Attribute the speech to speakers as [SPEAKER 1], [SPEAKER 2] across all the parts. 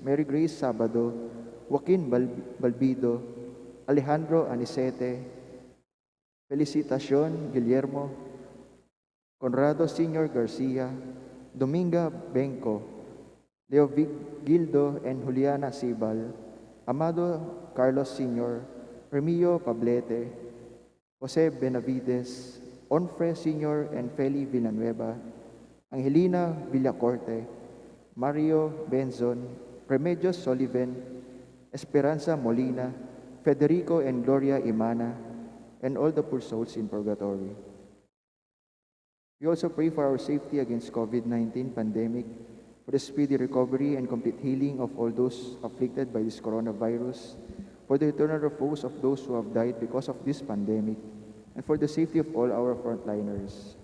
[SPEAKER 1] Mary Grace Sabado, Joaquin Balbido, Alejandro Anicete, Felicitacion Guillermo, Conrado Sr. Garcia, Dominga Benco, Leo Gildo and Juliana Sibal, Amado Carlos Sr., Remillo Pablete, Jose Benavides, Onfre Sr. and Feli Villanueva, Angelina Villacorte, Mario Benzon, Remedios Sullivan, Esperanza Molina, Federico and Gloria Imana, and all the poor souls in purgatory. We also pray for our safety against COVID-19 pandemic, for the speedy recovery and complete healing of all those afflicted by this coronavirus, for the eternal repose of those who have died because of this pandemic, and for the safety of all our frontliners.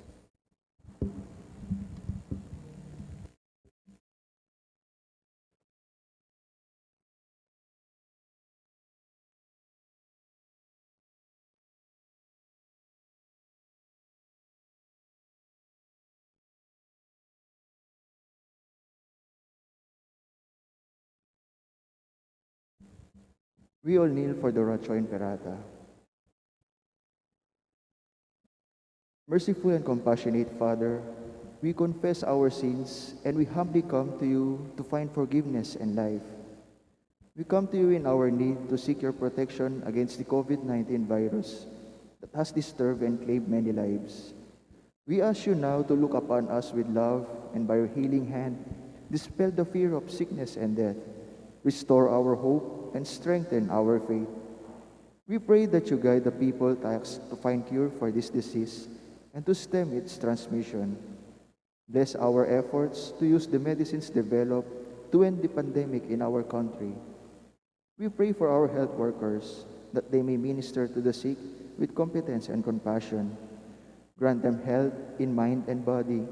[SPEAKER 1] We all kneel for the Rocio Imperata. Merciful and compassionate Father, we confess our sins and we humbly come to you to find forgiveness and life. We come to you in our need to seek your protection against the COVID-19 virus that has disturbed and claimed many lives. We ask you now to look upon us with love and by your healing hand, dispel the fear of sickness and death, restore our hope, and strengthen our faith. We pray that you guide the people tasked to find cure for this disease and to stem its transmission. Bless our efforts to use the medicines developed to end the pandemic in our country. We pray for our health workers that they may minister to the sick with competence and compassion. Grant them health in mind and body,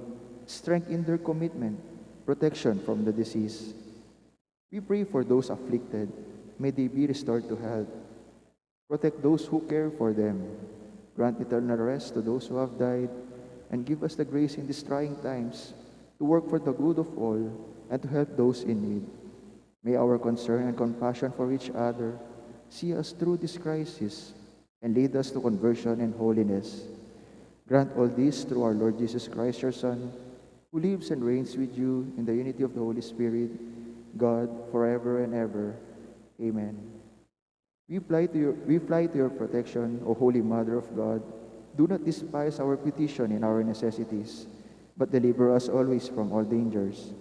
[SPEAKER 1] strength in their commitment, protection from the disease. We pray for those afflicted. May they be restored to health. Protect those who care for them. Grant eternal rest to those who have died, and give us the grace in these trying times to work for the good of all and to help those in need. May our concern and compassion for each other see us through this crisis and lead us to conversion and holiness. Grant all this through our Lord Jesus Christ, your Son, who lives and reigns with you in the unity of the Holy Spirit, God, forever and ever. Amen. We fly to your protection, O Holy Mother of God. Do not despise our petition in our necessities, but deliver us always from all dangers.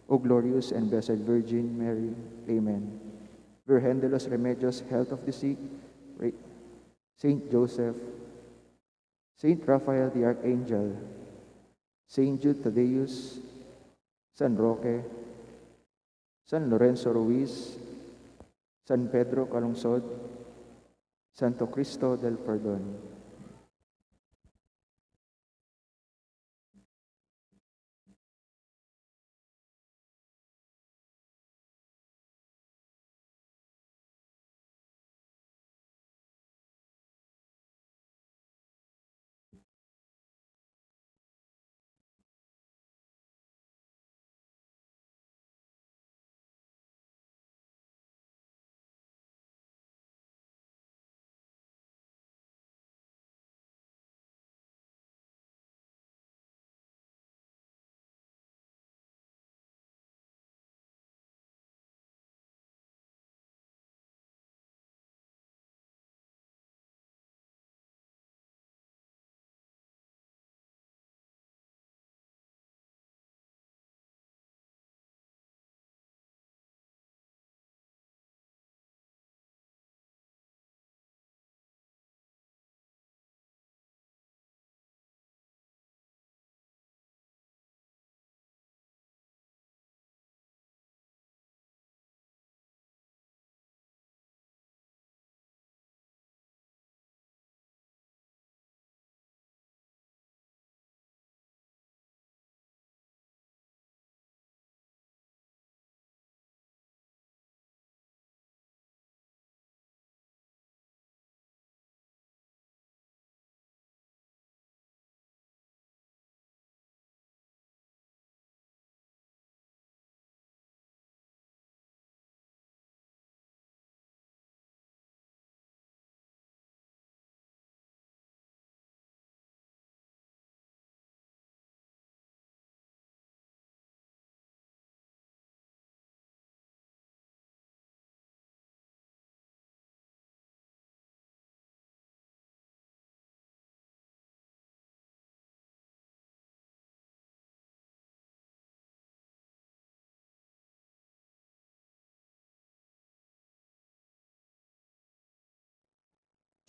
[SPEAKER 1] O glorious and blessed Virgin Mary. Amen. Virgen de los Remedios, health of the sick, Saint Joseph, Saint Raphael the Archangel, Saint Jude Thaddeus, San Roque, San Lorenzo Ruiz, San Pedro Calungsod, Santo Cristo del Perdón.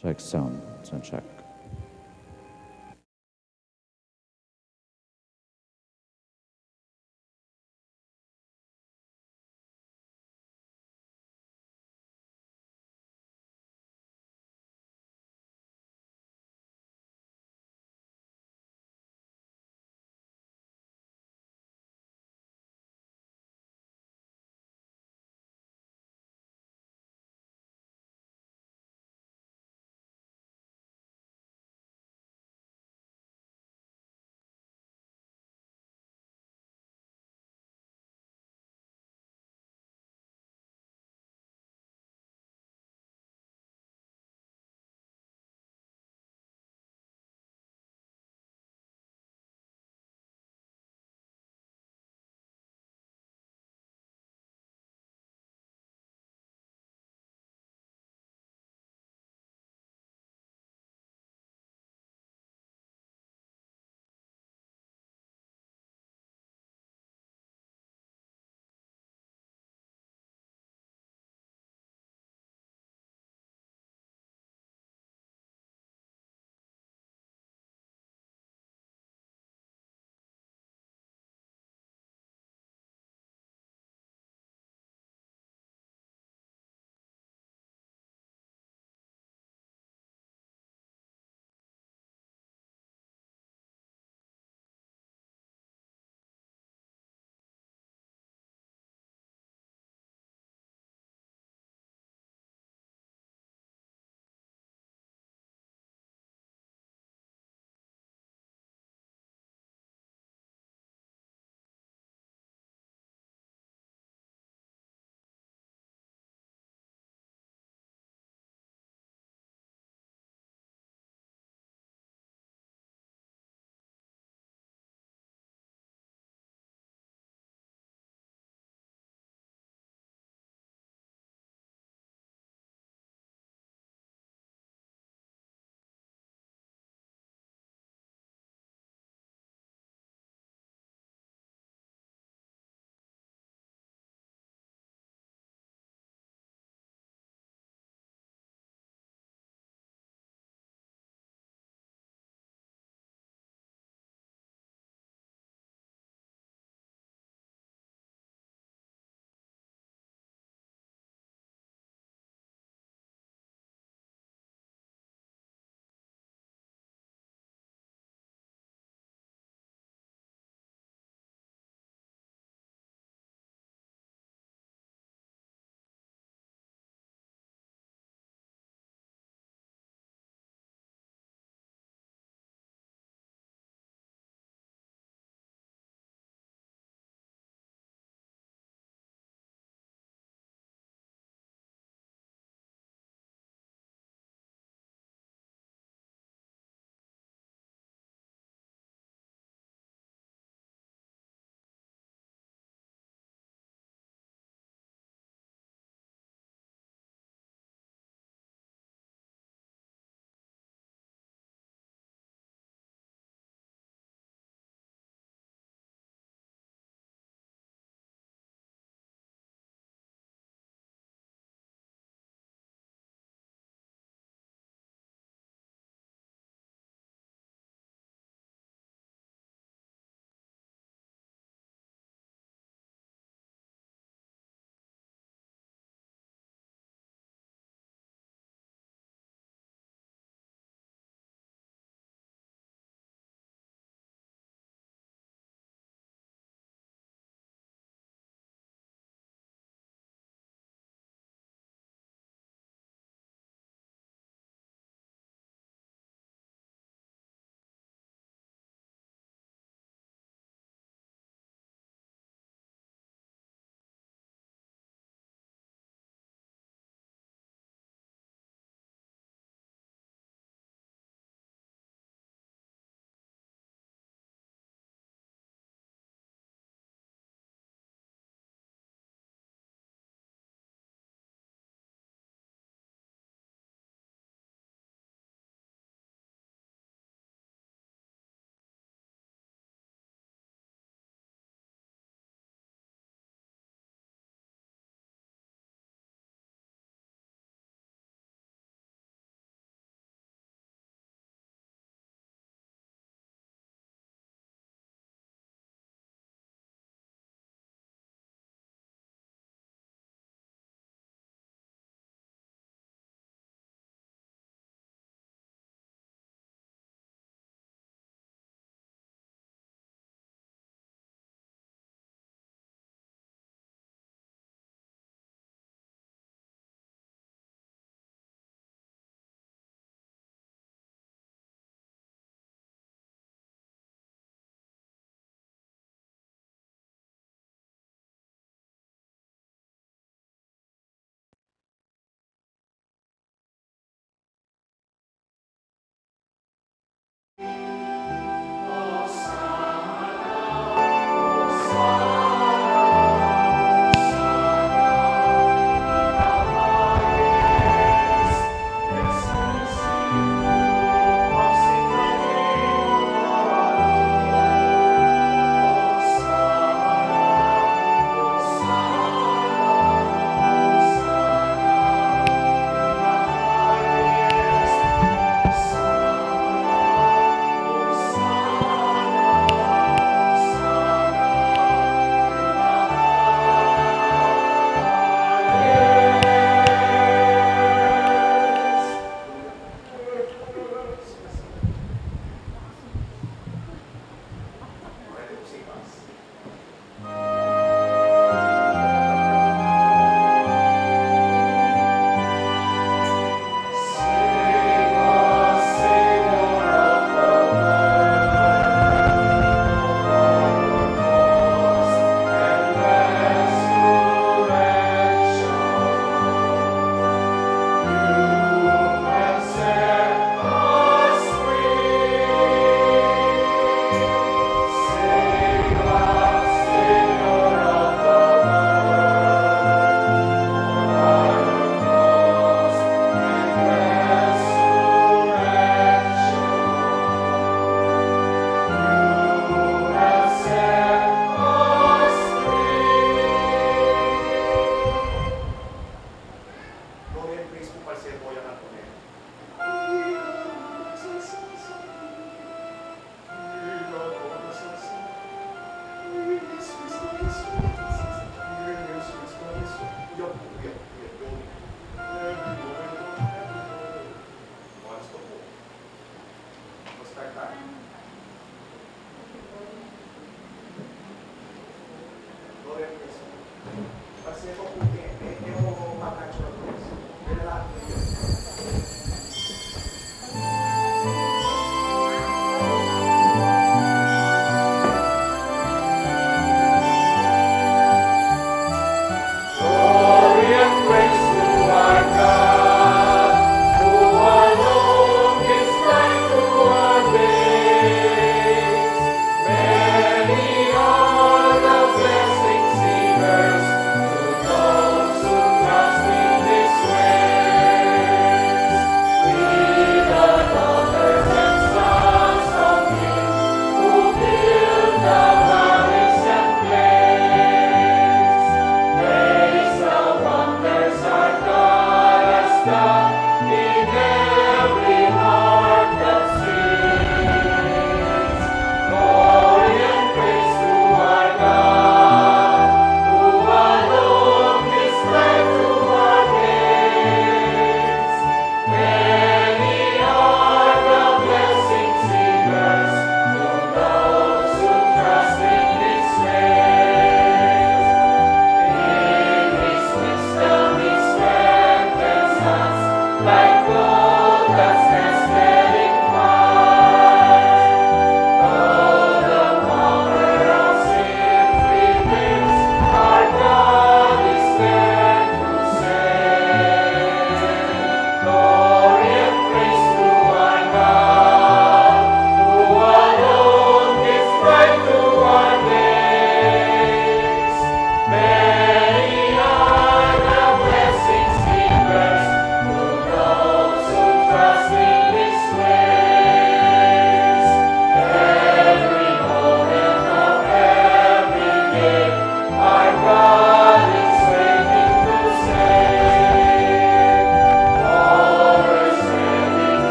[SPEAKER 2] Check sound check.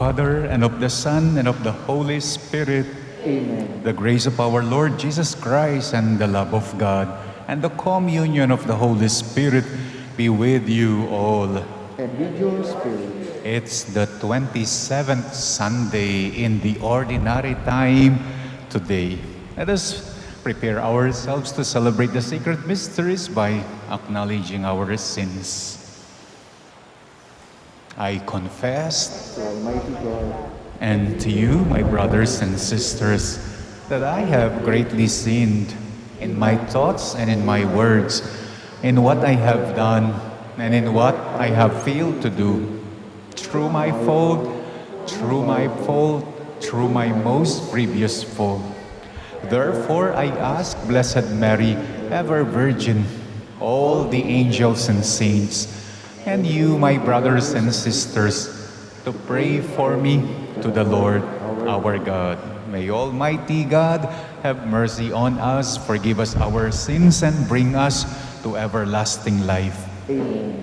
[SPEAKER 3] Father, and of the Son, and of the Holy Spirit.
[SPEAKER 1] Amen.
[SPEAKER 3] The grace of our Lord Jesus Christ, and the love of God, and the communion of the Holy Spirit be with you all.
[SPEAKER 1] And with your spirit.
[SPEAKER 3] It's the 27th Sunday in the ordinary time today. Let us prepare ourselves to celebrate the sacred mysteries by acknowledging our sins. I confess
[SPEAKER 1] To Almighty God
[SPEAKER 3] and to you, my brothers and sisters, that I have greatly sinned in my thoughts and in my words, in what I have done and in what I have failed to do, through my fault, through my most grievous fault. Therefore, I ask Blessed Mary, ever Virgin, all the angels and saints, and you, my brothers and sisters, to pray for me to the Lord our God. May Almighty God have mercy on us, forgive us our sins, and bring us to everlasting life.
[SPEAKER 1] Amen.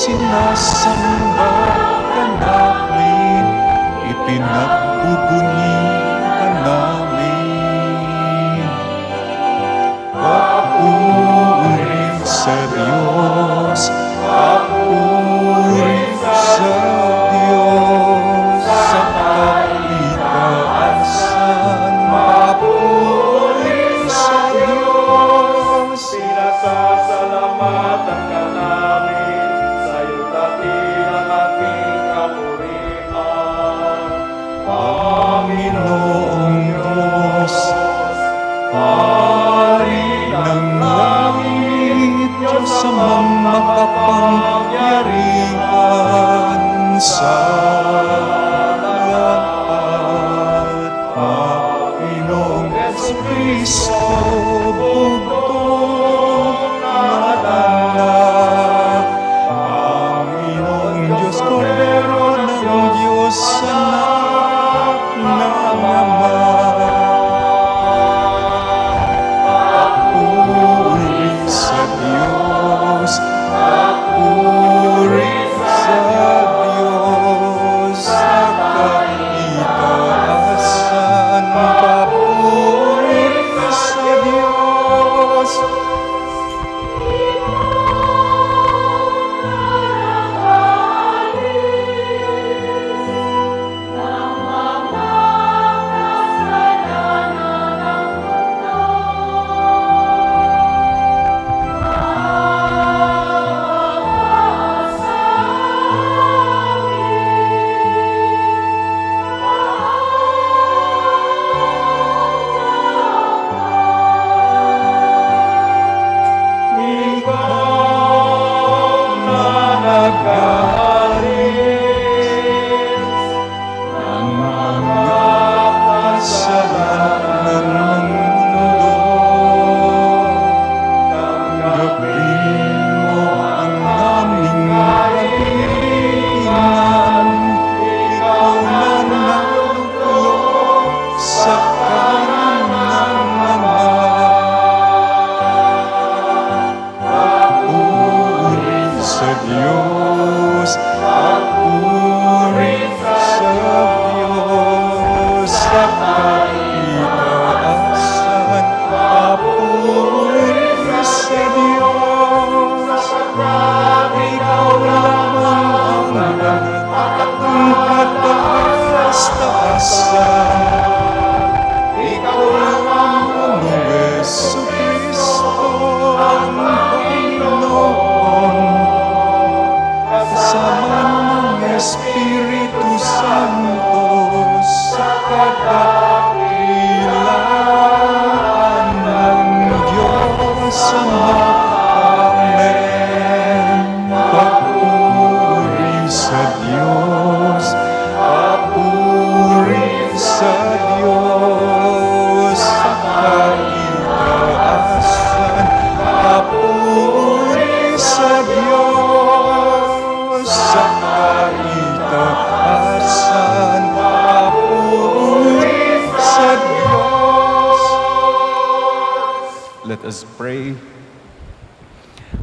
[SPEAKER 3] Sinasamba ka namin, ipinagbubunyi ka namin. Papuri sa Diyos, papuri sa Diyos, sa kaitaasan, papuri sa Diyos.
[SPEAKER 4] Pinasasalamatan ka namin, sa'yo dakilang aking kapurihan.
[SPEAKER 3] Panginoong Diyos, Hari ng langit, Diyos amang makapangyarihan sa lahat. Panginoong Jesucristo, bugtong na anak. Panginoong Diyos, Kordero ng Diyos, anak ng Ama. Papuri sa Diyos, papuri sa Diyos,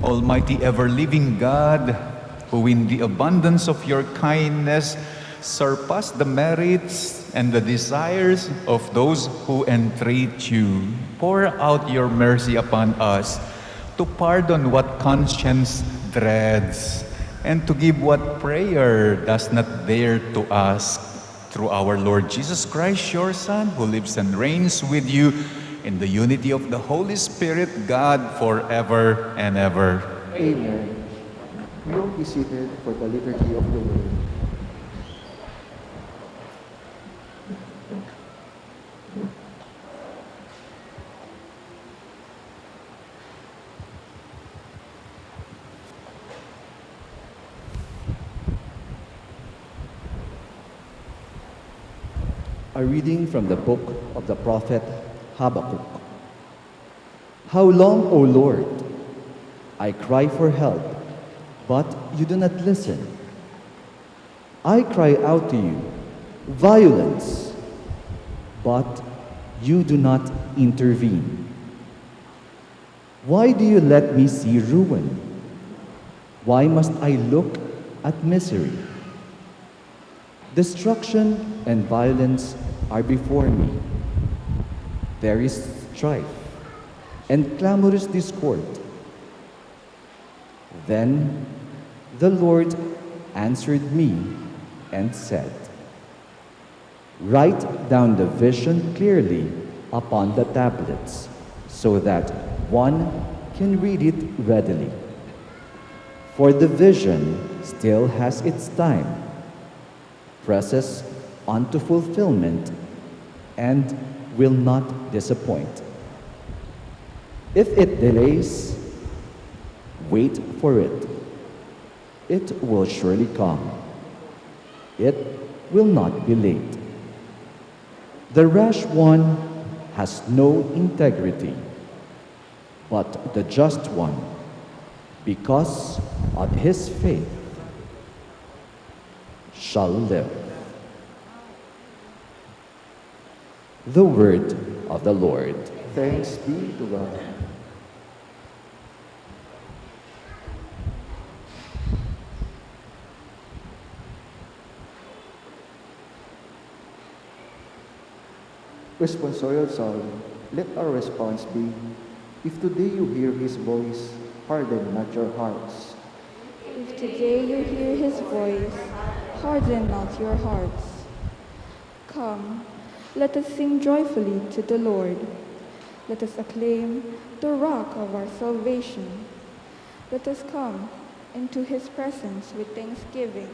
[SPEAKER 3] Almighty ever-living God, who in the abundance of your kindness surpass the merits and the desires of those who entreat you, pour out your mercy upon us to pardon what conscience dreads and to give what prayer does not dare to ask, through our Lord Jesus Christ, your Son, who lives and reigns with you in the unity of the Holy Spirit, God, forever and ever.
[SPEAKER 1] Amen. We will be seated for the liturgy of the word.
[SPEAKER 5] A reading from the book of the prophet Habakkuk. How long, O Lord? I cry for help, but you do not listen. I cry out to you, violence, but you do not intervene. Why do you let me see ruin? Why must I look at misery? Destruction and violence are before me. There is strife and clamorous discord. Then the Lord answered me and said, write down the vision clearly upon the tablets, so that one can read it readily. For the vision still has its time, presses on to fulfillment, and will not disappoint. If it delays, wait for it. It will surely come. It will not be late. The rash one has no integrity, but the just one, because of his faith, shall live. The word of the Lord.
[SPEAKER 1] Thanks be to God. Responsorial Psalm. Let our response be, if today you hear his voice, harden not your hearts.
[SPEAKER 6] If today you hear his voice, harden not your hearts. Come, let us sing joyfully to the Lord. Let us acclaim the rock of our salvation. Let us come into his presence with thanksgiving.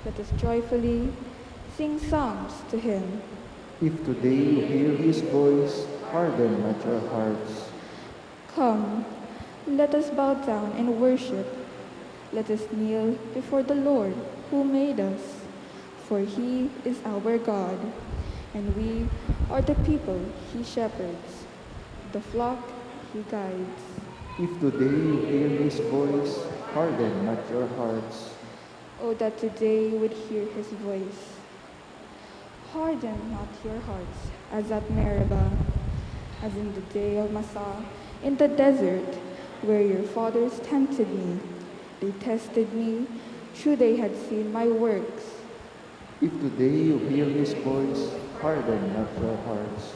[SPEAKER 6] Let us joyfully sing psalms to him.
[SPEAKER 1] If today you hear his voice, harden not your hearts.
[SPEAKER 6] Come, let us bow down and worship. Let us kneel before the Lord who made us. For he is our God, and we are the people he shepherds, the flock he guides.
[SPEAKER 1] If today you hear his voice, harden not your hearts.
[SPEAKER 6] Oh, that today you would hear his voice. Harden not your hearts, as at Meribah, as in the day of Massah, in the desert, where your fathers tempted me. They tested me, true they had seen my works.
[SPEAKER 1] If today you hear his voice, harden not your hearts.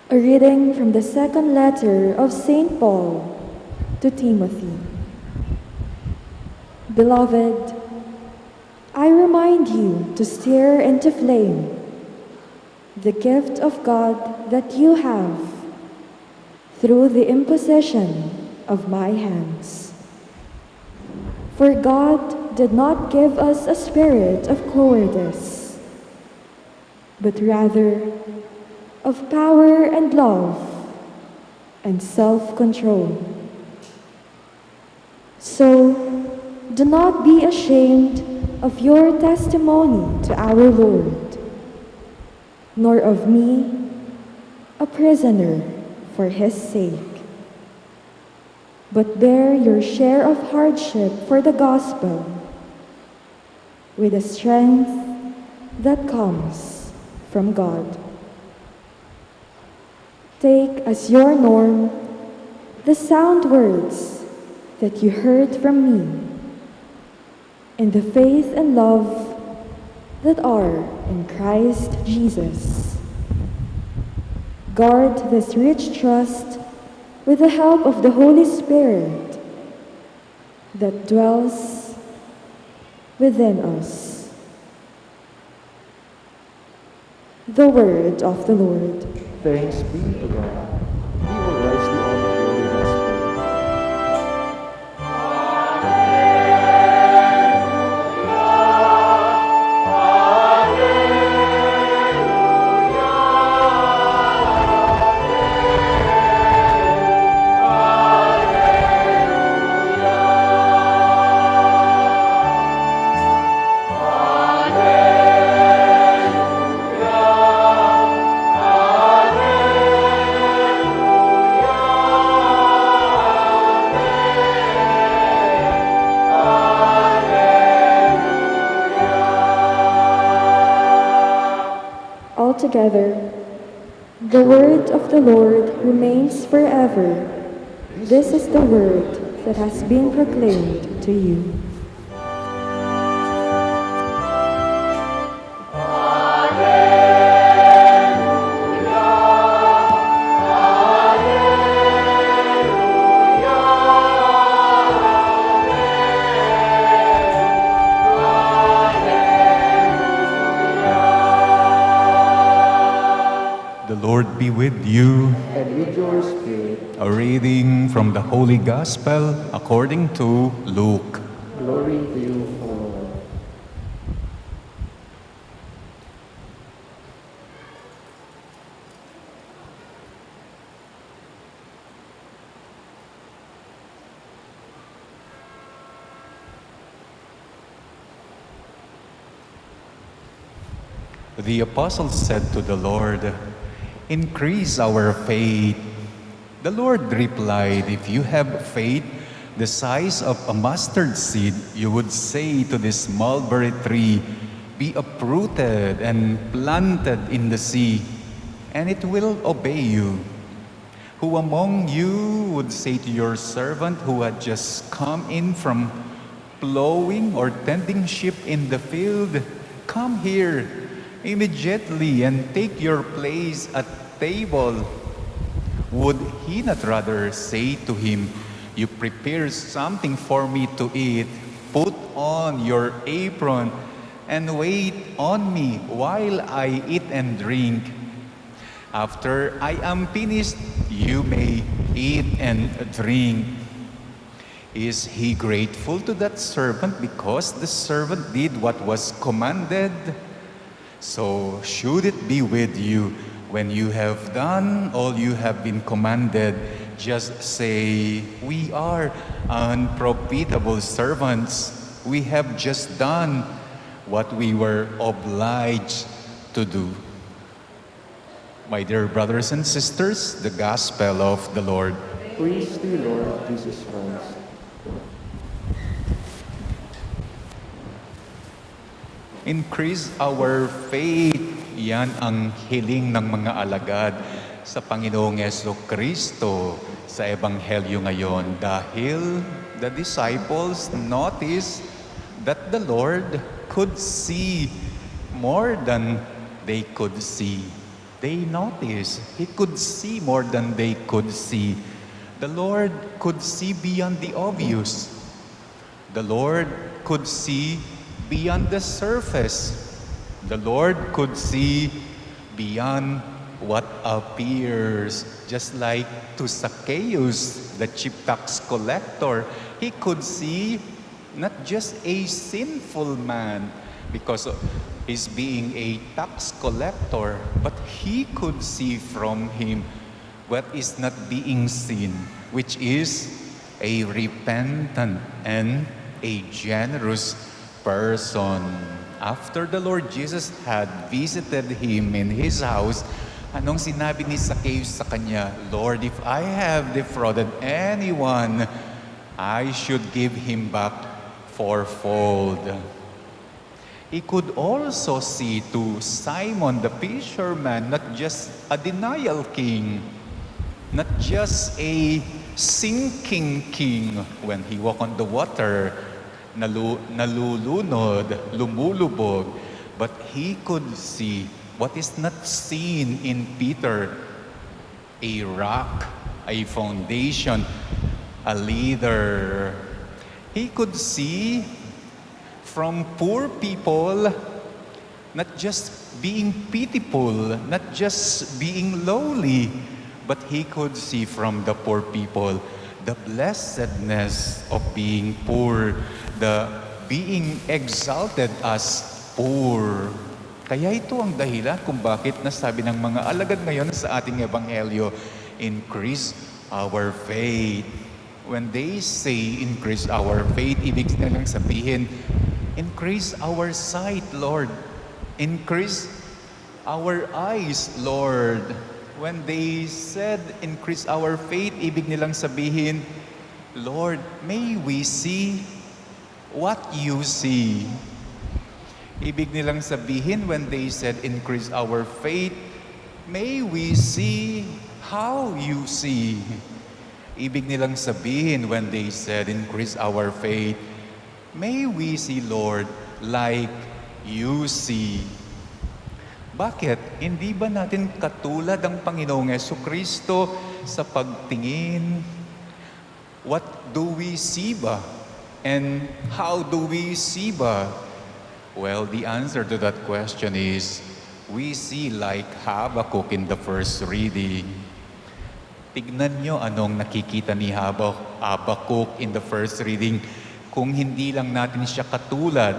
[SPEAKER 7] A reading from the second letter of St. Paul to Timothy. Beloved, I remind you to stir into flame the gift of God that you have through the imposition of my hands. For God did not give us a spirit of cowardice, but rather of power and love and self-control. So, do not be ashamed of your testimony to our Lord, nor of me, a prisoner for his sake. but bear your share of hardship for the gospel with a strength that comes from God. Take as your norm the sound words that you heard from me and the faith and love that are in Christ Jesus. Guard this rich trust with the help of the Holy Spirit that dwells within us. The word of the Lord.
[SPEAKER 1] Thanks be to God. We will rise to honor the Holy Gospel.
[SPEAKER 7] Together, the word of the Lord remains forever. This is the word that has been proclaimed to you.
[SPEAKER 3] Be with you.
[SPEAKER 1] And with your spirit.
[SPEAKER 3] A reading from the Holy Gospel according to Luke.
[SPEAKER 1] Glory to you, O Lord.
[SPEAKER 3] The apostles said to the Lord, "Increase our faith." The Lord replied, "If you have faith the size of a mustard seed, you would say to this mulberry tree, 'Be uprooted and planted in the sea,' and it will obey you. Who among you would say to your servant who had just come in from plowing or tending sheep in the field, 'Come here immediately and take your place at table'? Would he not rather say to him, 'You prepare something for me to eat, put on your apron, and wait on me while I eat and drink? After I am finished, you may eat and drink'? Is he grateful to that servant because the servant did what was commanded? So should it be with you. When you have done all you have been commanded, just say, 'We are unprofitable servants. We have just done what we were obliged to do.'" My dear brothers and sisters, the Gospel of the Lord.
[SPEAKER 1] Praise to you, Lord Jesus Christ.
[SPEAKER 3] Increase our faith. Yan ang hiling ng mga alagad sa Panginoong Jesucristo sa Ebanghelyo ngayon. Dahil the disciples noticed that the Lord could see more than they could see. They noticed He could see more than they could see. The Lord could see beyond the obvious. The Lord could see beyond the surface. The Lord could see beyond what appears. Just like to Zacchaeus, the chief tax collector, he could see not just a sinful man because of his being a tax collector, but he could see from him what is not being seen, which is a repentant and a generous person. After the Lord Jesus had visited him in his house, Anong sinabi ni Zacchaeus sa kanya? Lord, if I have defrauded anyone, I should give him back fourfold. He could also see to Simon the fisherman, not just a denial king, not just a sinking king when he walked on the water, nalulunod, lumulubog, but he could see what is not seen in Peter, a rock, a foundation, a leader. He could see from poor people, not just being pitiful, not just being lowly, but he could see from the poor people the blessedness of being poor, the being exalted as poor. Kaya ito ang dahilan kung bakit nasabi ng mga alagad ngayon sa ating ebanghelyo, increase our faith. When they say increase our faith, ibig nilang sabihin, increase our sight, Lord. Increase our eyes, Lord. When they said increase our faith, ibig nilang sabihin, Lord, may we see what you see. Ibig nilang sabihin when they said increase our faith, may we see how you see. Ibig nilang sabihin when they said increase our faith, may we see, Lord, like you see. Bakit? Hindi ba natin katulad ang Panginoong Jesucristo sa pagtingin? What do we see ba? And how do we see ba? Well, the answer to that question is, we see like Habakkuk in the first reading. Tignan nyo anong nakikita ni Habakkuk in the first reading. Kung hindi lang natin siya katulad,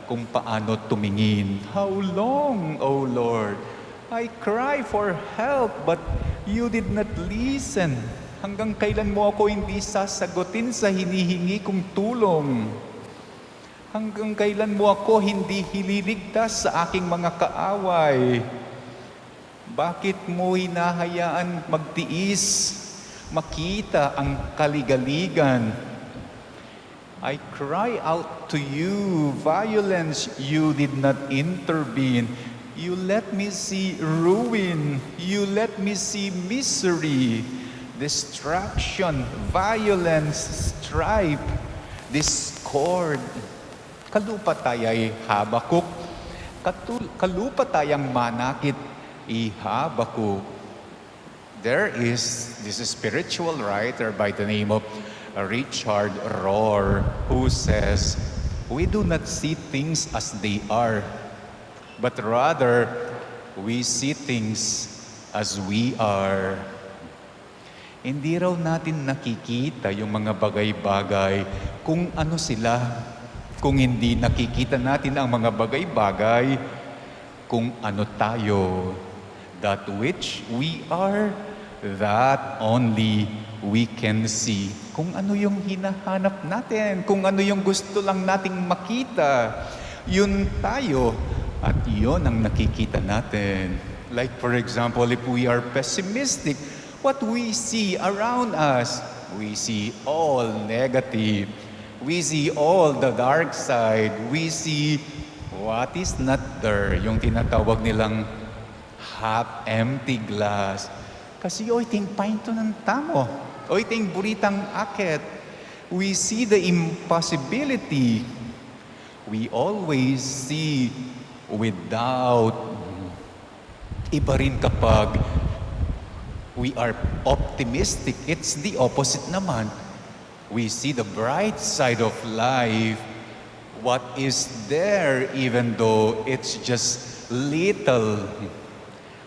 [SPEAKER 3] kung paano tumingin. How long, O Lord? I cry for help, but you did not listen. Hanggang kailan mo ako hindi sasagutin sa hinihingi kong tulong? Hanggang kailan mo ako hindi hililigtas sa aking mga kaaway? Bakit mo hinahayaan magtiis, makita ang kaligaligan? I cry out to you, violence, you did not intervene. You let me see ruin. You let me see misery, destruction, violence, strife, discord. Kalupatayay Habakuk, kalupatayang manakit Habakuk. There is this spiritual writer by the name of Richard Rohr who says, we do not see things as they are, but rather we see things as we are. Hindi raw natin nakikita yung mga bagay-bagay kung ano sila. Kung hindi nakikita natin ang mga bagay-bagay, kung ano tayo, that which we are, that only we can see. Kung ano yung hinahanap natin, kung ano yung gusto lang nating makita, yun tayo at yun ang nakikita natin. Like for example, if we are pessimistic, what we see around us, we see all negative. We see all the dark side. We see what is not there. Yung tinatawag nilang half-empty glass. Kasi oy ting painto ng tamo. Oy ting buritang akit. We see the impossibility. We always see without. Iba rin kapag we are optimistic. It's the opposite naman. We see the bright side of life, what is there even though it's just little.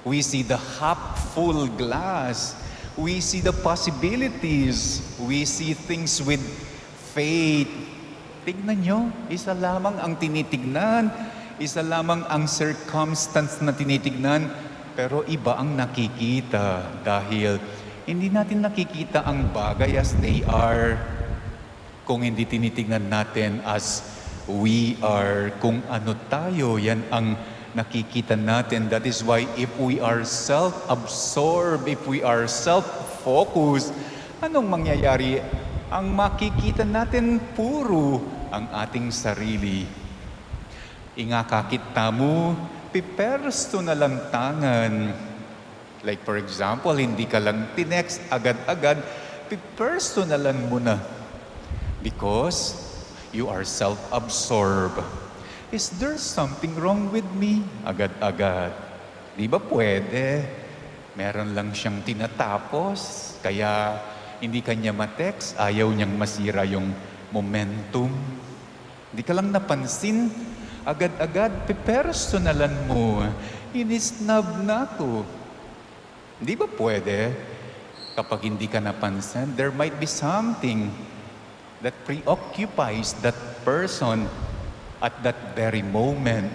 [SPEAKER 3] We see the half full glass. We see the possibilities. We see things with faith. Tignan nyo, isa lamang ang tinitignan, isa lamang ang circumstance na tinitignan, pero iba ang nakikita dahil hindi natin nakikita ang bagay as they are kung hindi tinitingnan natin as we are. Kung ano tayo, yan ang nakikita natin. That is why if we are self-absorbed, if we are self-focused, anong mangyayari? Ang makikita natin puro ang ating sarili. Ingakakit mo, pipersto na lang tangan. Like for example, hindi ka lang tinext agad-agad, pipersto na lang muna. Because you are self-absorbed. Is there something wrong with me? Agad-agad. Di ba pwede? Meron lang siyang tinatapos, kaya hindi kanya ma-text, ayaw niyang masira yung momentum. Di ka lang napansin, agad-agad, pipersonalan mo. Inisnab na to. Di ba pwede? Kapag hindi ka napansin, there might be something that preoccupies that person at that very moment.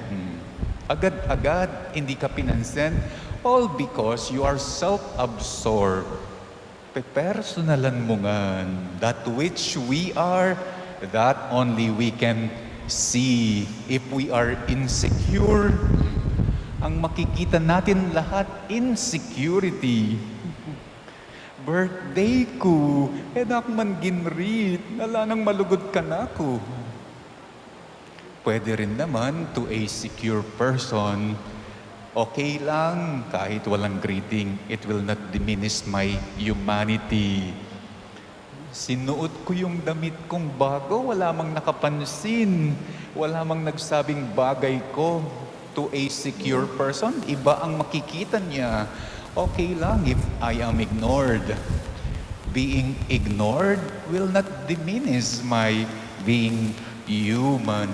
[SPEAKER 3] Agad-agad, hindi ka pinansin, all because you are self-absorbed. Pepersonalan mo nga, that which we are, that only we can see. If we are insecure, ang makikita natin lahat, insecurity. Birthday ko, enak man ginrit, nala nang malugod ka na ko. Pwede rin naman to a secure person, okay lang kahit walang greeting. It will not diminish my humanity. Sinuot ko yung damit kong bago, wala mang nakapansin, wala mang nagsabing bagay ko. To a secure person, iba ang makikita niya. Okay lang if I am ignored. Being ignored will not diminish my being human.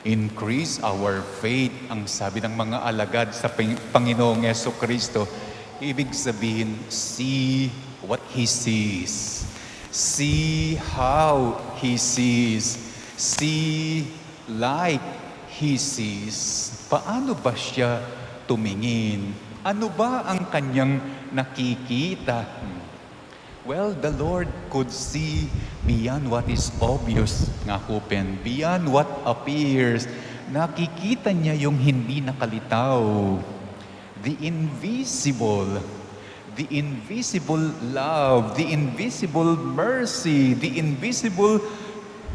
[SPEAKER 3] Increase our faith, ang sabi ng mga alagad sa Panginoong Jesucristo. Ibig sabihin, see what He sees. See how He sees. See like He sees. Paano ba siya tumingin? Ano ba ang kanyang nakikita? Well, the Lord could see beyond what is obvious, nga open, beyond what appears. Nakikita niya yung hindi nakalitaw. The invisible love, the invisible mercy, the invisible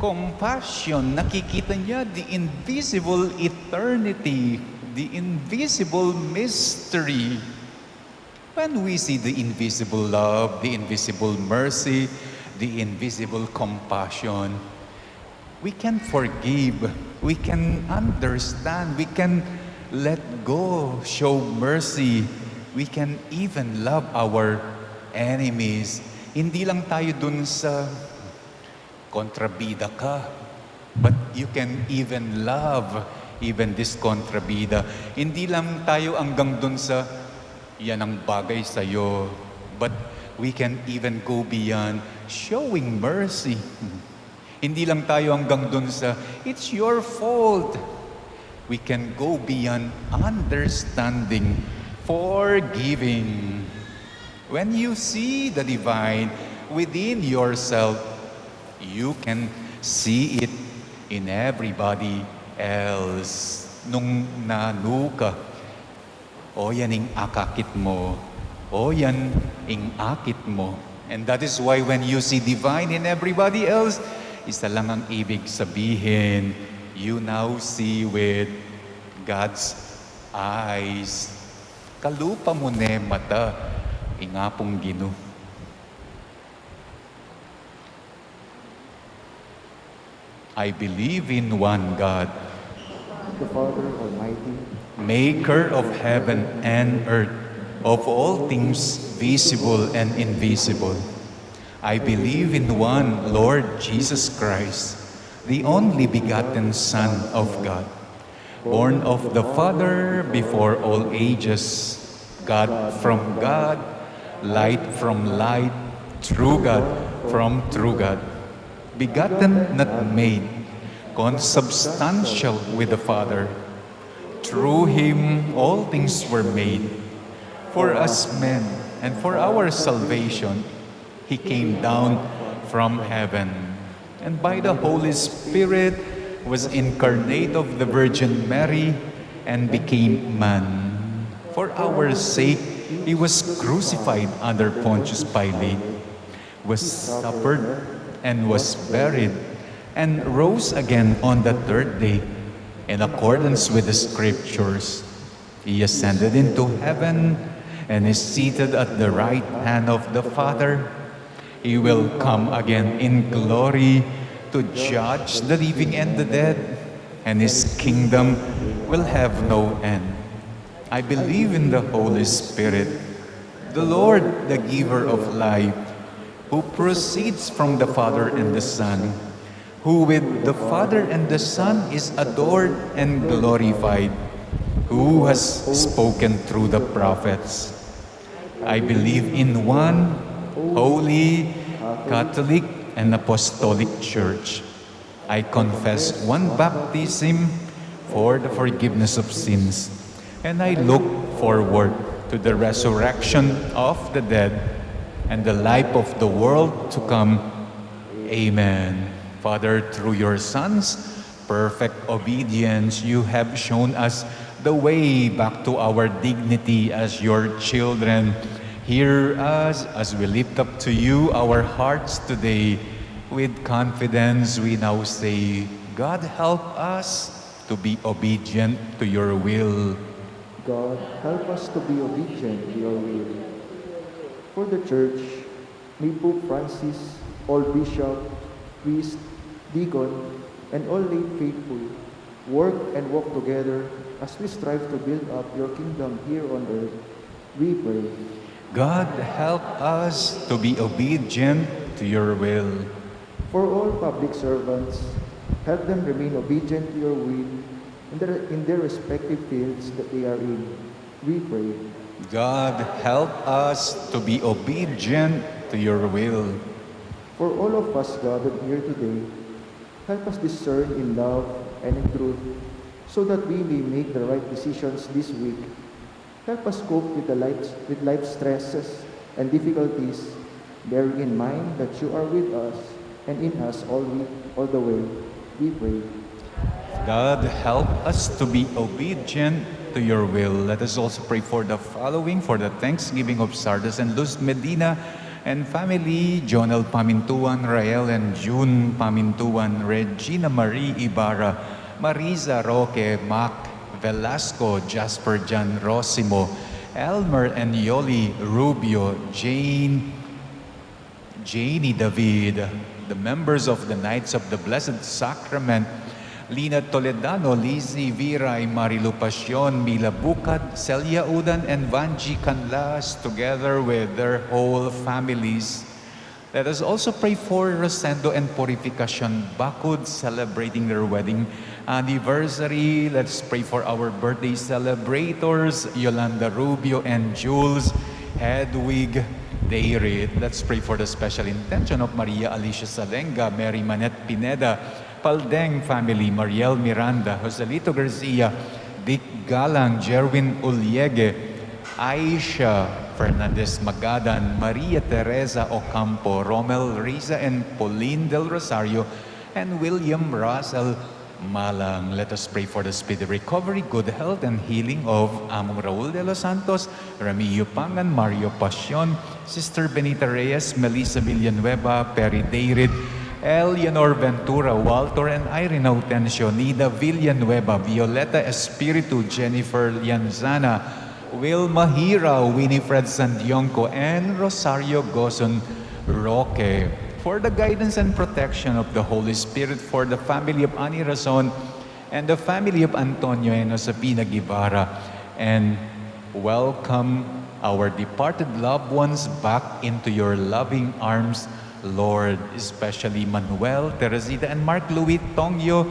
[SPEAKER 3] compassion. Nakikita niya the invisible eternity, the invisible mystery. When we see the invisible love, the invisible mercy, the invisible compassion, we can forgive, we can understand, we can let go, show mercy, we can even love our enemies. Hindi lang tayo dun sa kontrabida ka, but you can even love even this kontrabida. Hindi lang tayo hanggang dun sa yan ang bagay sa'yo, but we can even go beyond showing mercy. Hindi lang tayo hanggang dun sa it's your fault. We can go beyond understanding, forgiving. When you see the divine within yourself, you can see it in everybody else. Nung nanuka, o yan ing akakit mo, o yan ing akit mo. And that is why when you see divine in everybody else, isa lang ang ibig sabihin, you now see with God's eyes. Kalupa mo ne mata, ingapong Gino. I believe in one God,
[SPEAKER 1] the Father Almighty,
[SPEAKER 3] Maker of heaven and earth, of all things visible and invisible. I believe in one Lord Jesus Christ, the only begotten Son of God, born of the Father before all ages, God from God, light from light, true God from true God, begotten, not made, consubstantial with the Father. Through Him all things were made. For us men and for our salvation, He came down from heaven, and by the Holy Spirit was incarnate of the Virgin Mary and became man. For our sake, he was crucified under Pontius Pilate, was suffered and was buried, and rose again on the third day. In accordance with the scriptures, he ascended into heaven and is seated at the right hand of the Father. He will come again in glory to judge the living and the dead, and his kingdom will have no end. I believe in the Holy Spirit, the Lord, the giver of life, who proceeds from the Father and the Son, who with the Father and the Son is adored and glorified, who has spoken through the prophets. I believe in one holy, Catholic, and Apostolic Church. I confess one baptism for the forgiveness of sins, and I look forward to the resurrection of the dead and the life of the world to come. Amen. Father, through your Son's perfect obedience, you have shown us the way back to our dignity as your children. Hear us as we lift up to you our hearts today. With confidence, we now say, God, help us to be obedient to your will.
[SPEAKER 1] God, help us to be obedient to your will. For the Church, may Pope Francis, all bishops, priests, deacon, and all lay faithful work and walk together as we strive to build up your kingdom here on earth. We pray.
[SPEAKER 3] God, help us to be obedient to your will.
[SPEAKER 1] For all public servants, help them remain obedient to your will in their respective fields that they are in. We pray.
[SPEAKER 3] God, help us to be obedient to your will.
[SPEAKER 1] For all of us gathered here today, help us discern in love and in truth, so that we may make the right decisions this week. Help us cope with life stresses and difficulties, bearing in mind that you are with us and in us all the way. We pray.
[SPEAKER 3] God, help us to be obedient to your will. Let us also pray for the following, for the Thanksgiving of Sardes and Luz Medina and family, Jonel Pamintuan, Rael and June Pamintuan, Regina Marie Ibarra, Marisa Roque, Mac Velasco, Jasper Jan Rosimo, Elmer and Yoli Rubio, Janie David, the members of the Knights of the Blessed Sacrament, Lina Toledano, Lizzie Viray, Marilu Pasion, Mila Bukad, Celia Udan, and Vanji Canlas, together with their whole families. Let us also pray for Rosendo and Purificacion Bacud, celebrating their wedding anniversary. Let's pray for our birthday celebrators, Yolanda Rubio and Jules Hedwig Dayrit. Let's pray for the special intention of Maria Alicia Salenga, Mary Manette Pineda, Paldeng family, Mariel Miranda, Joselito Garcia, Dick Galang, Jerwin Uliege, Aisha Fernandez Magadan, Maria Teresa Ocampo, Romel Riza and Pauline Del Rosario, and William Russell Malang. Let us pray for the speedy recovery, good health, and healing of Among Raul de los Santos, Ramillo Pangan, Mario Pasion, Sister Benita Reyes, Melissa Villanueva, Perry Dayrid, Eleanor Ventura, Walter and Irene Autencio, Nida Villanueva, Violeta Espiritu, Jennifer Lianzana, Wilma Hira, Winifred Sandionco, and Rosario Gozon Roque. For the guidance and protection of the Holy Spirit, for the family of Ani Razon and the family of Antonio and Josefina Guevara, and welcome our departed loved ones back into your loving arms, Lord, especially Manuel, Teresita, and Mark Louis Tongyo,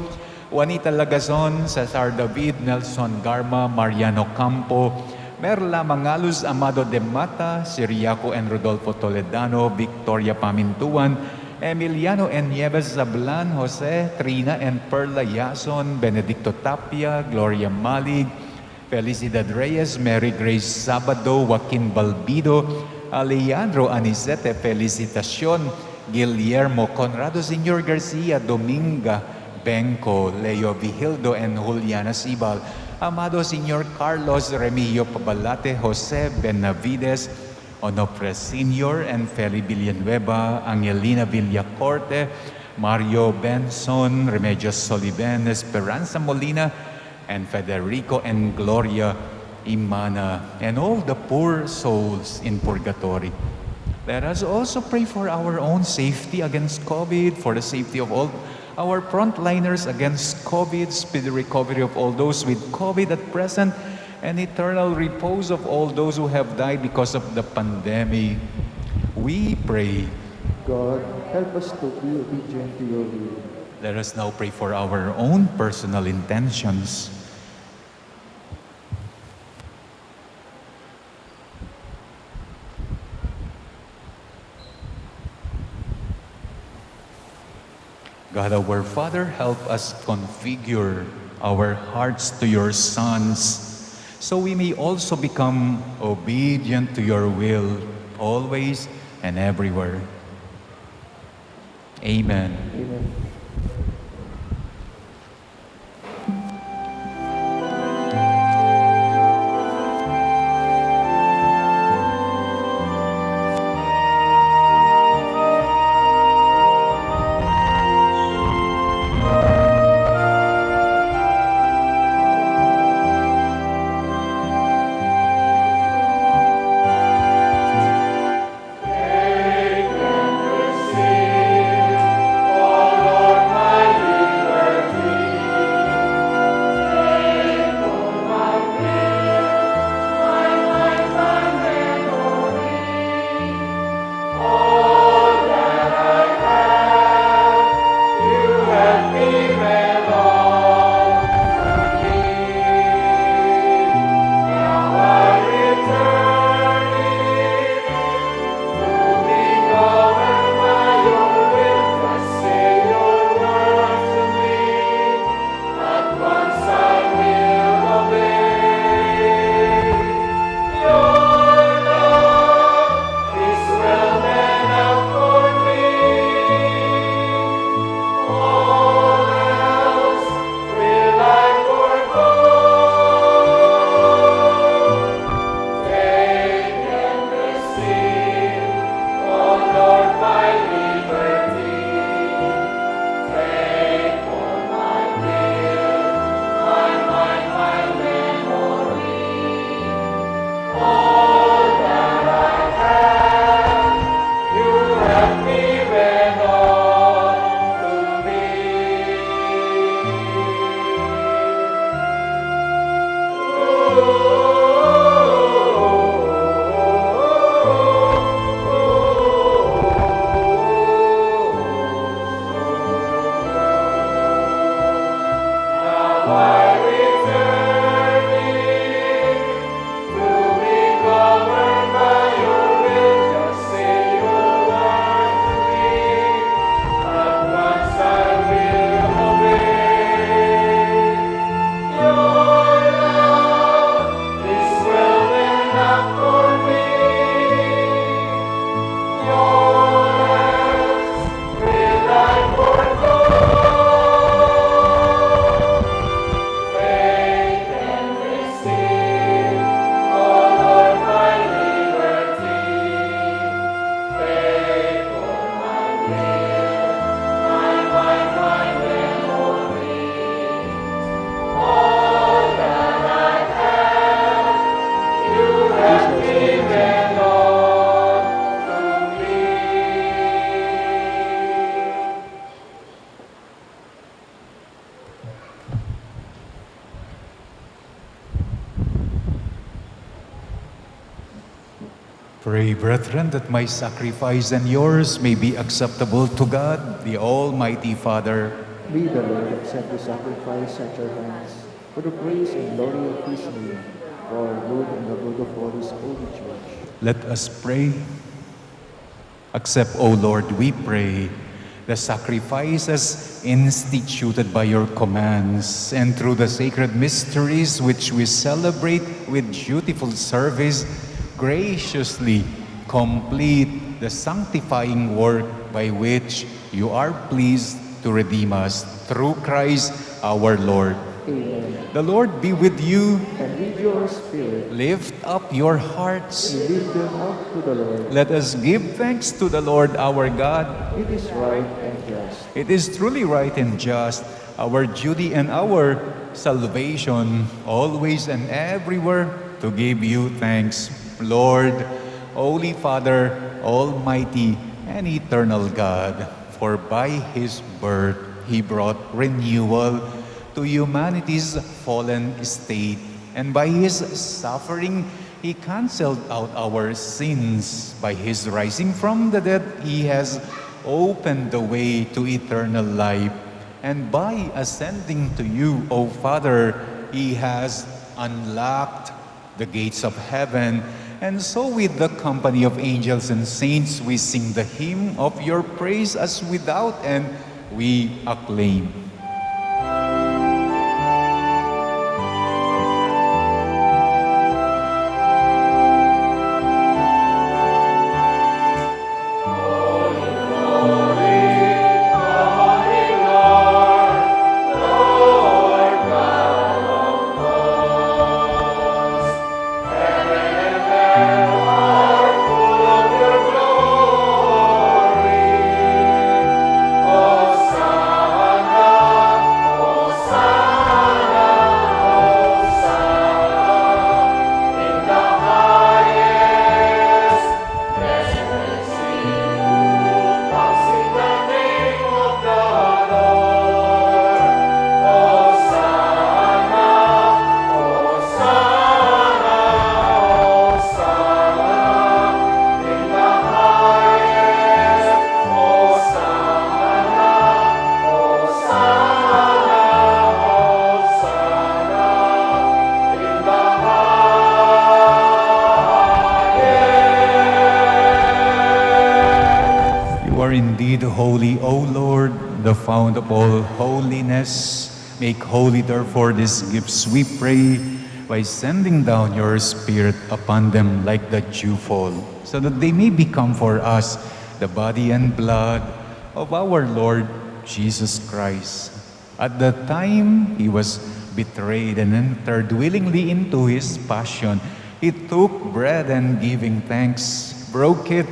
[SPEAKER 3] Juanita Lagazon, Cesar David, Nelson Garma, Mariano Campo, Merla Mangaluz, Amado de Mata, Siriaco and Rodolfo Toledano, Victoria Pamintuan, Emiliano and Nieves Zablan, Jose, Trina and Perla Yason, Benedicto Tapia, Gloria Malig, Felicidad Reyes, Mary Grace Sabado, Joaquin Balbido, Alejandro Anicete, Felicitacion, Guillermo Conrado, Senior Garcia, Dominga Benco, Leo Vigildo, and Juliana Sibal, Amado Señor Carlos Remigio Pabalate, Jose Benavides, Onofre Sr. and Feli Villanueva, Angelina Villacorte, Mario Benson, Remedios Soliven, Esperanza Molina, and Federico and Gloria Imana, and all the poor souls in purgatory. Let us also pray for our own safety against COVID, for the safety of all our frontliners against COVID, speedy recovery of all those with COVID at present, and eternal repose of all those who have died because of the pandemic. We pray.
[SPEAKER 1] God, help us to be obedient to your will.
[SPEAKER 3] Let us now pray for our own personal intentions. God, our Father, help us configure our hearts to your sons, so we may also become obedient to your will, always and everywhere. Amen.
[SPEAKER 1] Amen.
[SPEAKER 3] Pray, brethren, that my sacrifice and yours may be acceptable to God, the Almighty Father.
[SPEAKER 1] May the Lord accept the sacrifice at your hands for the praise and glory of his name, for our good and the good of all his holy church.
[SPEAKER 3] Let us pray. Accept, O Lord, we pray, the sacrifices instituted by your commands, and through the sacred mysteries which we celebrate with dutiful service, graciously complete the sanctifying work by which you are pleased to redeem us through Christ our Lord.
[SPEAKER 1] Amen.
[SPEAKER 3] The Lord be with you.
[SPEAKER 1] And with your spirit,
[SPEAKER 3] Lift up your hearts.
[SPEAKER 1] we lift them up to the Lord.
[SPEAKER 3] Let us give thanks to the Lord our God.
[SPEAKER 1] It is right and just.
[SPEAKER 3] It is truly right and just, our duty and our salvation, always and everywhere, to give you thanks, Lord, Holy Father, Almighty and eternal God. For by His birth, He brought renewal to humanity's fallen state, and by His suffering, He canceled out our sins. By His rising from the dead, He has opened the way to eternal life. And by ascending to you, O Father, He has unlocked the gates of heaven. And so with the company of angels and saints, we sing the hymn of your praise as without end we acclaim. Holy, O Lord, the fount of all holiness, make holy therefore these gifts, we pray, by sending down your Spirit upon them like the dewfall, so that they may become for us the body and blood of our Lord Jesus Christ. At the time He was betrayed and entered willingly into His passion, He took bread and giving thanks, broke it,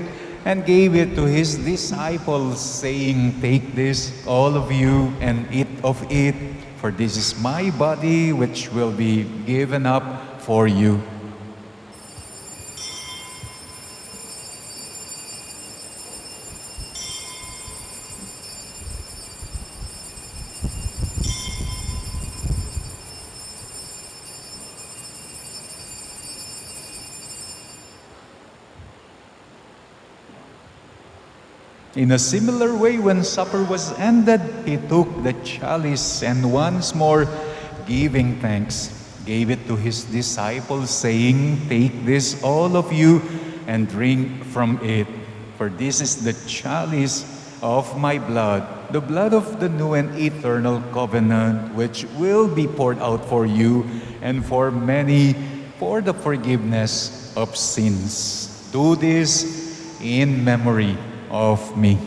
[SPEAKER 3] and gave it to His disciples, saying, "Take this, all of you, and eat of it, for this is my body, which will be given up for you." In a similar way, when supper was ended, He took the chalice and once more, giving thanks, gave it to His disciples, saying, "Take this, all of you, and drink from it. For this is the chalice of my blood, the blood of the new and eternal covenant, which will be poured out for you and for many for the forgiveness of sins. Do this in memory of me."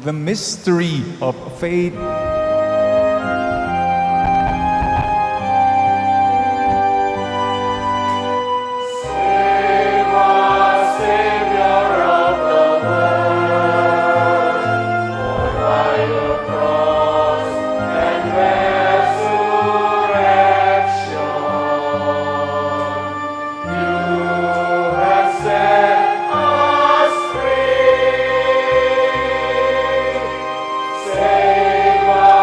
[SPEAKER 3] The mystery of faith.
[SPEAKER 4] Save us.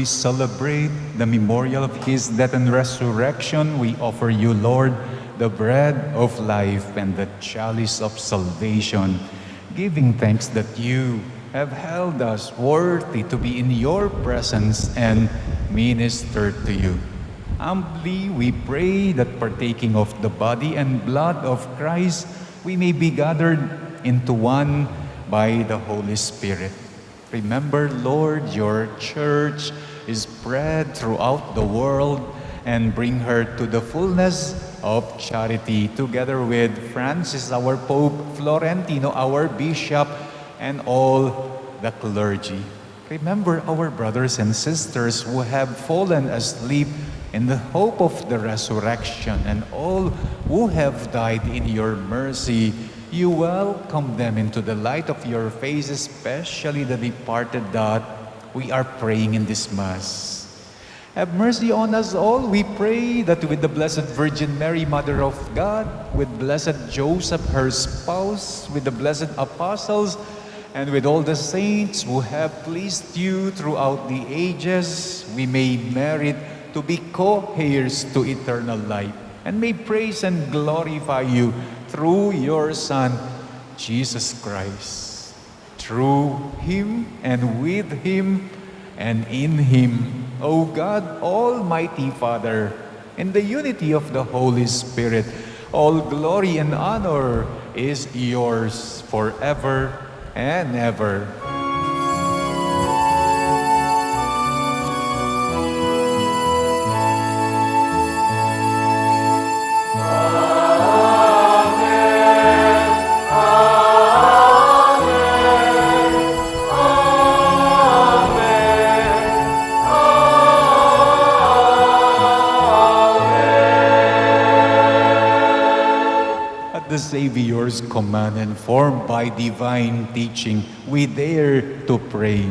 [SPEAKER 3] we celebrate the memorial of his death and resurrection, we offer you, Lord, the bread of life and the chalice of salvation, giving thanks that you have held us worthy to be in your presence and minister to you. Humbly we pray that partaking of the body and blood of Christ, we may be gathered into one by the Holy Spirit. Remember, Lord, your church is spread throughout the world and bring her to the fullness of charity, together with Francis, our Pope, Florentino, our Bishop, and all the clergy. Remember our brothers and sisters who have fallen asleep in the hope of the resurrection, and all who have died in your mercy. You welcome them into the light of your face, especially the departed that we are praying in this Mass. Have mercy on us all, we pray, that with the Blessed Virgin Mary, Mother of God, with Blessed Joseph, her spouse, with the blessed apostles, and with all the saints who have pleased you throughout the ages, we may merit to be co-heirs to eternal life, and may praise and glorify you through your Son, Jesus Christ. Through him and with him and in him, O God, Almighty Father, in the unity of the Holy Spirit, all glory and honor is yours forever and ever. The Savior's command, and formed by divine teaching, we dare to pray.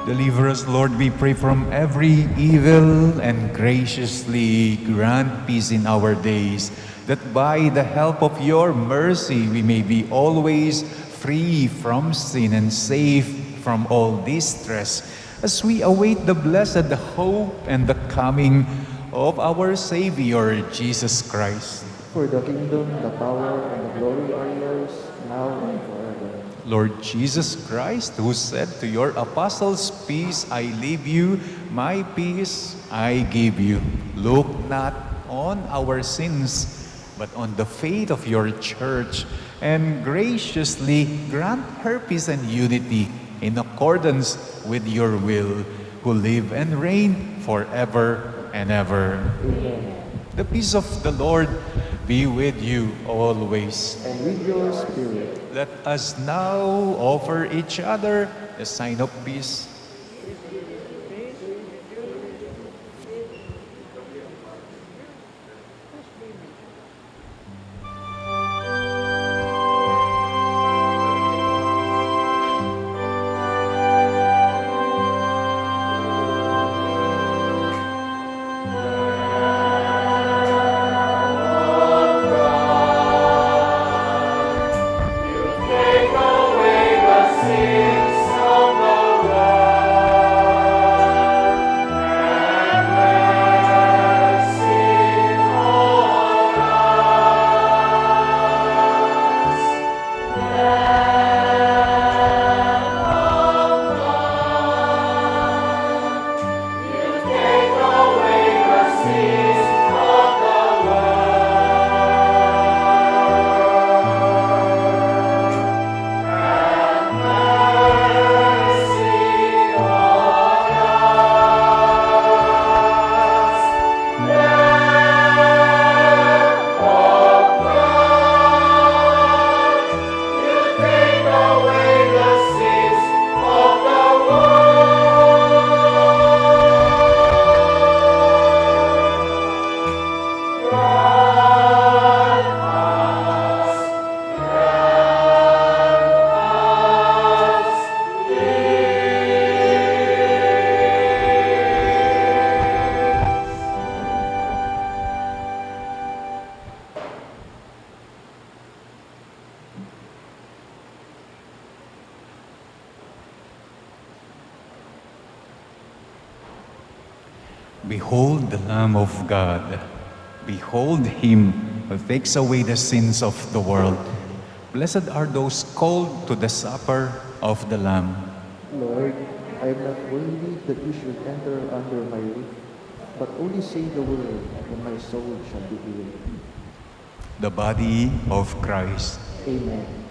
[SPEAKER 3] Deliver us, Lord, we pray, from every evil, and graciously grant peace in our days, that by the help of your mercy we may be always free from sin and safe from all distress, as we await the blessed hope and the coming of our Savior, Jesus Christ.
[SPEAKER 1] For the kingdom, the power, and the glory are yours, now and forever.
[SPEAKER 3] Lord Jesus Christ, who said to your apostles, "Peace I leave you, my peace I give you," look not on our sins, but on the faith of your church, and graciously grant her peace and unity in accordance with your will, who live and reign forever and ever.
[SPEAKER 1] Amen.
[SPEAKER 3] The peace of the Lord be with you always.
[SPEAKER 1] And with your spirit.
[SPEAKER 3] Let us now offer each other the sign of peace. Behold the Lamb of God. Behold him who takes away the sins of the world. Blessed are those called to the supper of the Lamb.
[SPEAKER 1] Lord, I am not worthy that you should enter under my roof, but only say the word, and my soul shall be healed.
[SPEAKER 3] The body of Christ.
[SPEAKER 1] Amen.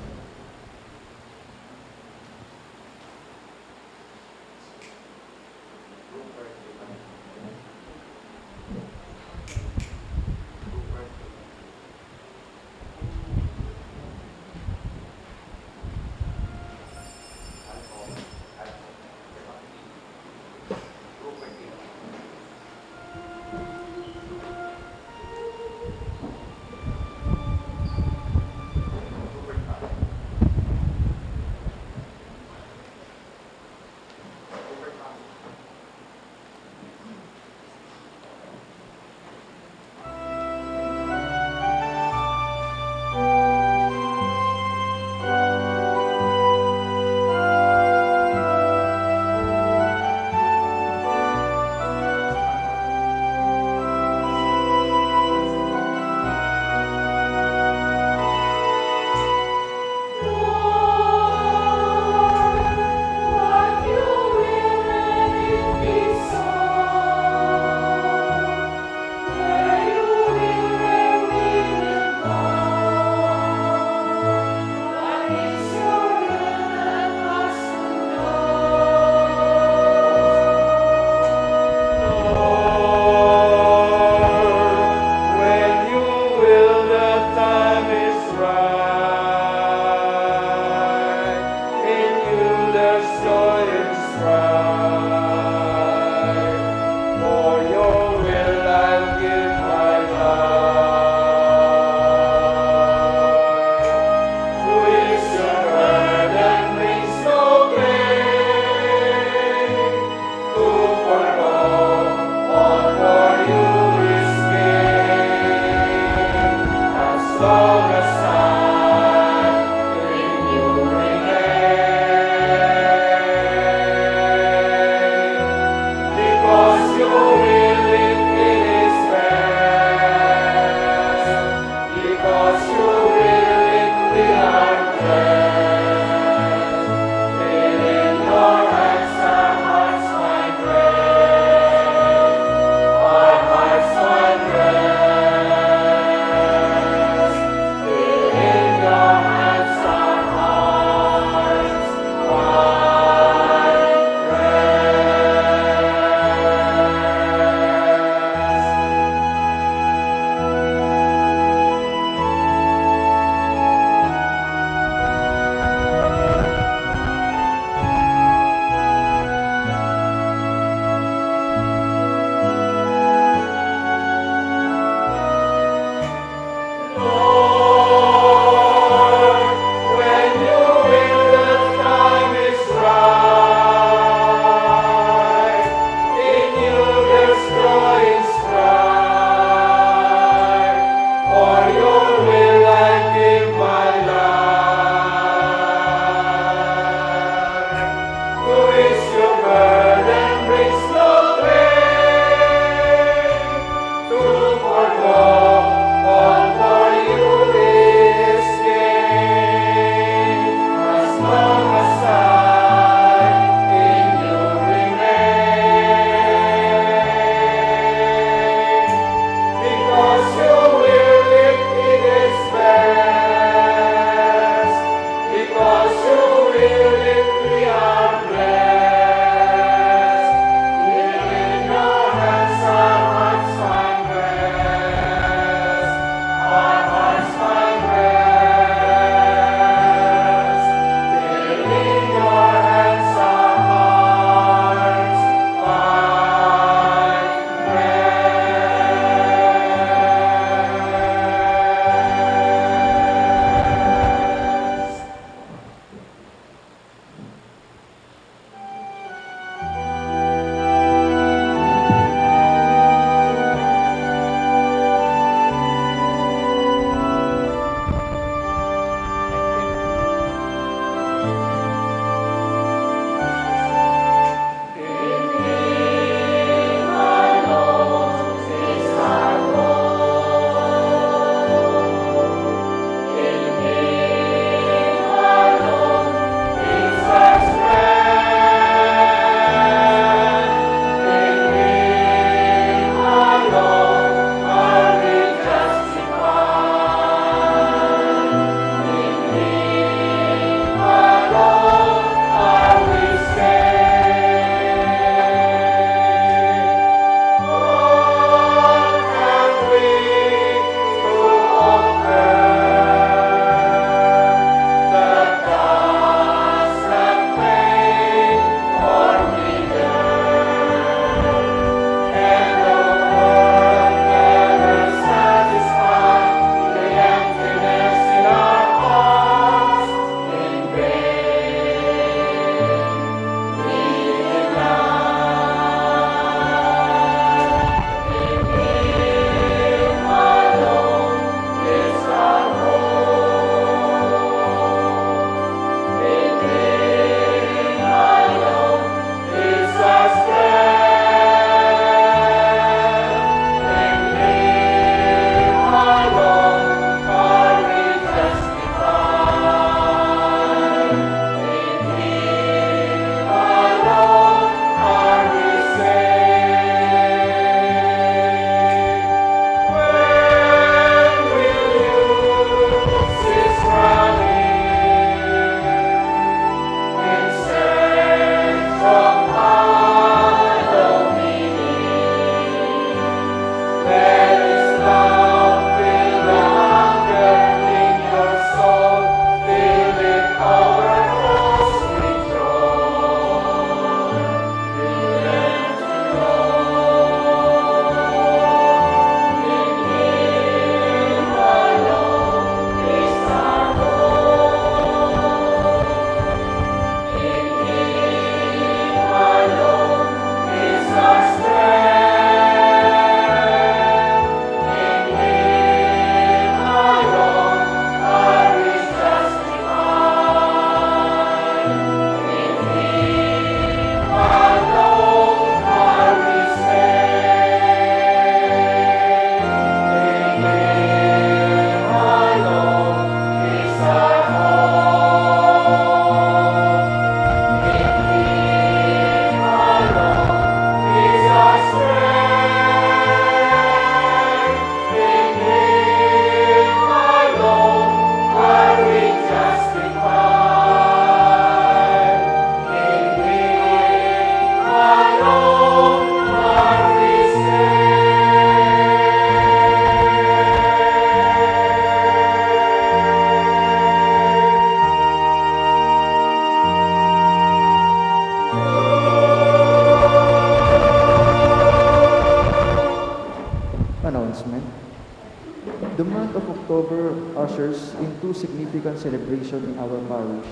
[SPEAKER 1] The month of October ushers in two significant celebrations in our parish.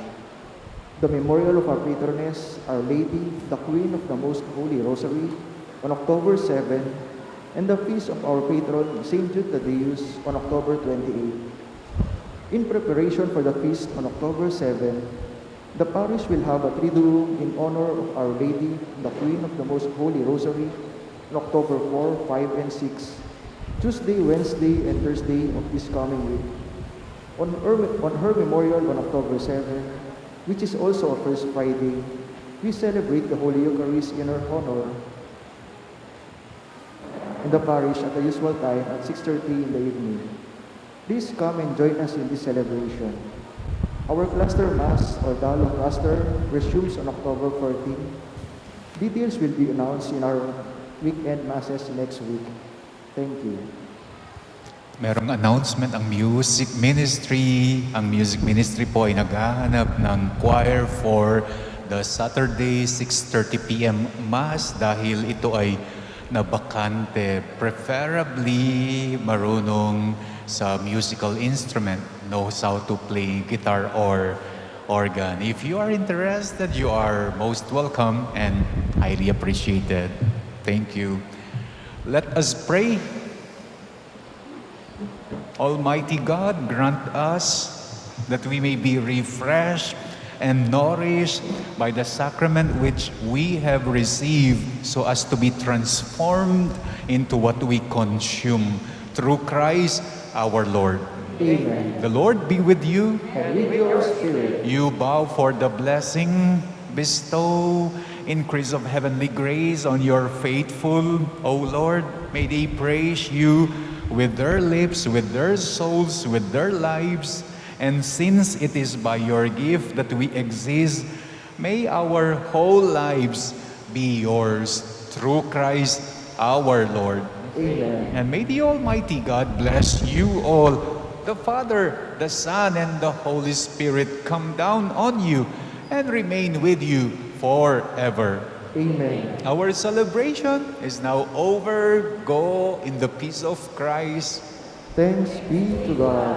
[SPEAKER 1] The memorial of our patroness, Our Lady, the Queen of the Most Holy Rosary, on October 7, and the feast of our patron, Saint Jude Thaddeus, on October 28. In preparation for the feast on October 7, the parish will have a triduum in honor of Our Lady, the Queen of the Most Holy Rosary, on October 4, 5, and 6, Tuesday, Wednesday, and Thursday of this coming week. On her memorial on October 7, which is also a First Friday, we celebrate the Holy Eucharist in her honor in the parish at the usual time at 6:30 in the evening. Please come and join us in this celebration. Our cluster mass or Dialogue cluster resumes on October 14. Details will be announced in our weekend masses next week. Thank you.
[SPEAKER 3] Merong announcement ang music ministry. Ang music ministry po ay naghahanap ng choir for the Saturday 6:30 p.m. Mass dahil ito ay nabakante. Preferably marunong sa musical instrument, knows how to play guitar or organ. If you are interested, you are most welcome and highly appreciated. Thank you. Let us pray. Almighty God, grant us that we may be refreshed and nourished by the sacrament which we have received so as to be transformed into what we consume through Christ our Lord.
[SPEAKER 1] Amen.
[SPEAKER 3] The Lord be with you.
[SPEAKER 1] And with your spirit.
[SPEAKER 3] You bow for the blessing. Bestow increase of heavenly grace on your faithful, O Lord. May they praise you with their lips, with their souls, with their lives. And since it is by your gift that we exist, may our whole lives be yours through Christ our Lord.
[SPEAKER 1] Amen.
[SPEAKER 3] And may the Almighty God bless you all, the Father, the Son, and the Holy Spirit come down on you and remain with you forever.
[SPEAKER 1] Amen.
[SPEAKER 3] Our celebration is now over. Go in the peace of Christ.
[SPEAKER 1] Thanks be to God.